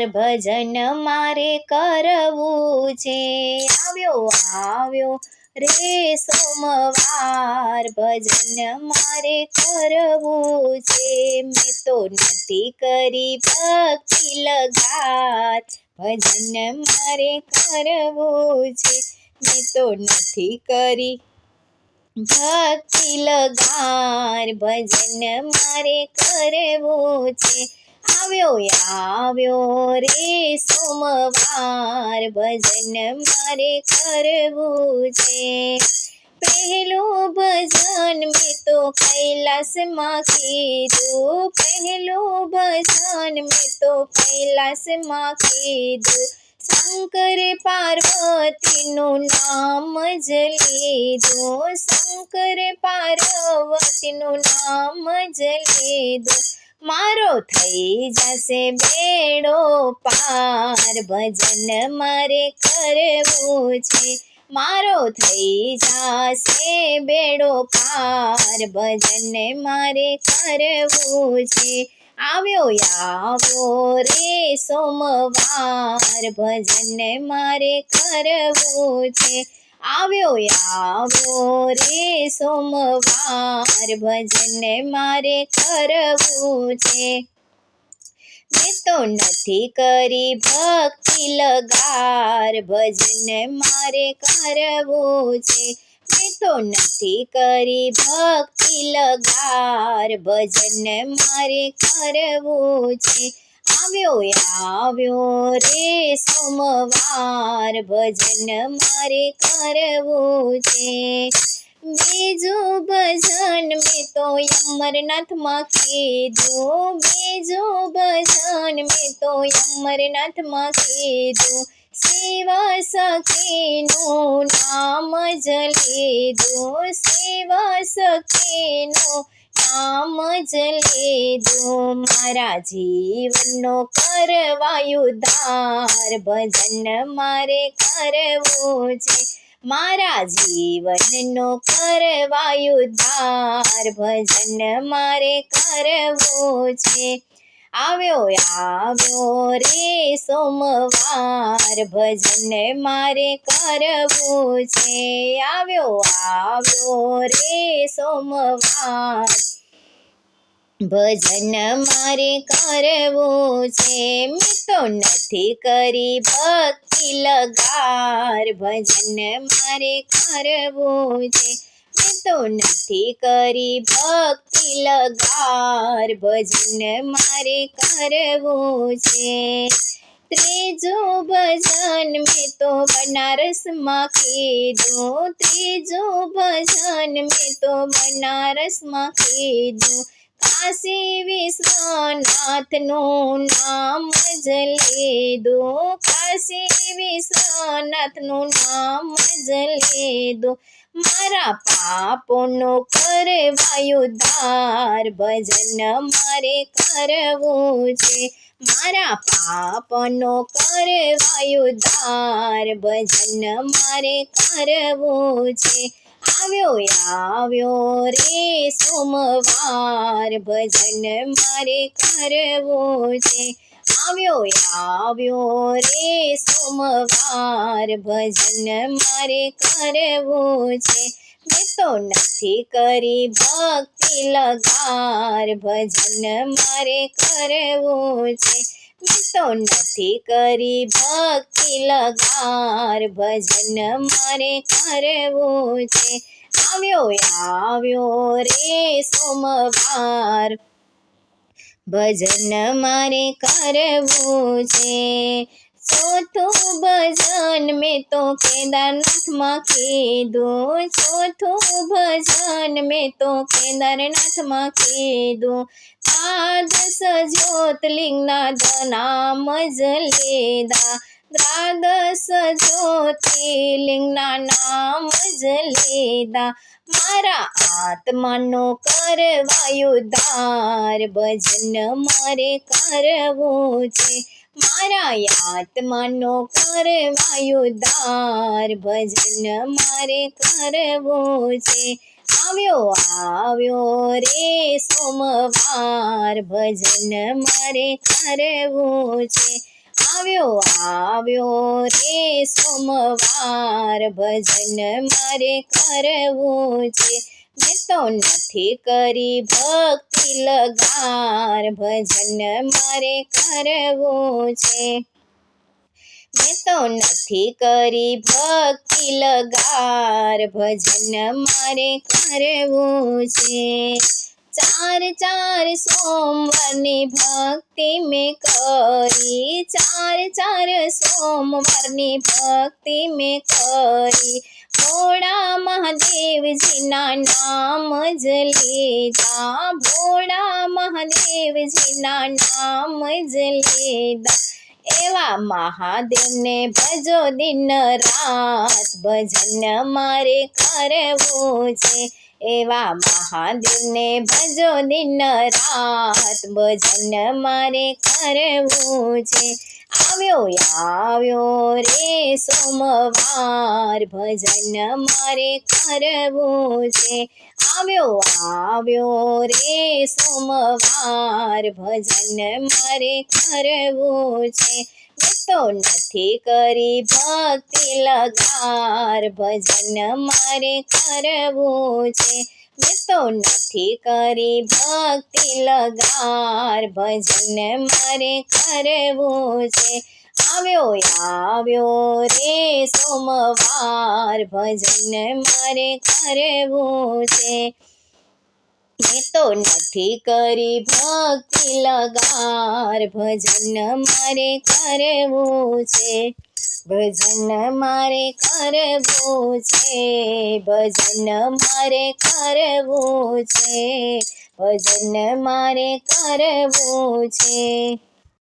ભજન મારે કરવું છે। આવ્યો રે સોમવાર ભજન મારે કરવું છે। મેં તો નથી કરી ભક્તિ લગાર ભજન મારે કરવું છે। મેં તો નથી કરી ભક્તિ લગાર ભજન મારે કરવું છે। આવ્યો રે સોમવાર ભજન મારે કરવું છે। પહેલું ભજન મેં તો કૈલાસમાં કીધું પહેલું ભજન મેં તો કૈલાસમાં કીધું શંકર પાર્વતીનું નામ જ લીધું શંકર પાર્વતીનું નામ જ લીધું મારો થઈ જશે બેડો પાર ભજન મારે કરવું છે। મારો થઈ જશે બેડો પાર ભજન મારે કરવું છે। આવ્યો રે સોમવાર ભજન મારે કરવું છે। આવ્યો રે સોમવાર ભજન મારે કરવું છે। મેં તો નથી કરી ભક્તિ લગાર ભજન મારે કરવું છે। મેં તો નથી કરી ભક્તિ લગાર ભજન મારે કરવું છે। આવ્યો રે સોમવાર ભજન મારે કરવું છે। બીજું ભજન મેં તો અમરનાથમાં કીધું બીજું ભજન મેં તો અમરનાથમાં કીધું શિવ સખીનું નામ જ લીધું શિવ સખીનું નામ જ લીધું મારા જીવનનો કરવાયું ઉદ્ધાર ભજન મારે કરવું છે। મારા જીવનનો કરવાયું ઉદ્ધાર ભજન મારે કરવું છે। આવ્યો રે સોમવાર ભજન મારે કરવું છે। આવ્યો રે સોમવાર ભજન મારે કરવું છે। મેં તો નથી કરી ભક્તિ લગાર ભજન મારે કરવું છે। મેં તો નથી કરી ભક્તિ લગાર ભજન મારે કરવું છે। ત્રીજું ભજન મેં તો બનારસમાં કીધું ત્રીજું ભજન મેં તો બનારસમાં કીધું કાશી વિશ્વનાથનું નામ જ લીધું કાશી વિશ્વનાથનું નામ જ લીધું મારા પાપોનો કરવાયું ઉદ્ધાર ભજન મારે કરવું છે। મારા પાપનો કરવાયું ઉદ્ધાર ભજન મારે કરવું છે। આવ્યો રે સોમવાર ભજન મારે કરવું છે। આવ્યો રે સોમવાર ભજન મારે કરવું છે। મેં તો નથી કરી ભક્તિ લગાર ભજન મારે કરવું છે। મેં તો નથી કરી ભક્તિ લગાર ભજન મારે કરવું છે। આવ્યો રે સોમવાર ભજન મારે કરવું છે। ચોથું ભજન મેં તો કેદારનાથમાં કીધું ચોથું ભજન મેં તો કેદારનાથમાં કીધું દ્વાદશ જ્યોતિર્લિંગના નામ જ લીધા દ્વાદશ જ્યોતિર્લિંગના નામ જ લીધા મારા આત્માનો કરવાયું ઉદ્ધાર ભજન મારે કરવું છે। મારા આત્માનો કરવાયું ઉદ્ધાર ભજન મારે કરવું છે। આવ્યો રે સોમવાર ભજન મારે કરવું છે। આવ્યો રે સોમવાર ભજન મારે કરવું છે મેં તો નથી કરી ભક્તિ લગાર ભજન મારે કરવું છે મેં તો નથી કરી ભક્તિ લગાર ભજન મારે કરવું છે ચાર સોમવારની ભક્તિ મેં કરી ચાર સોમવારની ભક્તિ મેં કરી ભોળા મહાદેવજીના નામ જ લીધા ભોળા મહાદેવજીના નામ જ લીધા એવા મહાદેવને ભજો દિન રાત ભજન મારે કરવું છે એવા મહાદેવને ભજો દિન રાત ભજન મારે કરવું છે આવ્યો રે સોમવાર ભજન મારે કરવું છે આવ્યો રે સોમવાર ભજન મારે કરવું છે મેં તો નથી કરી ભક્તિ લગાર ભજન મારે કરવું છે મેં તો નથી કરી ભક્તિ લગાર ભજન મારે કરવું છે આવ્યો રે સોમવાર ભજન મારે કરવું છે મેં તો નથી કરી ભક્તિ લગાર ભજન મારે કરવું છે ભજન મારે કરવું છે ભજન મારે કરવું છે ભજન મારે કરવું છે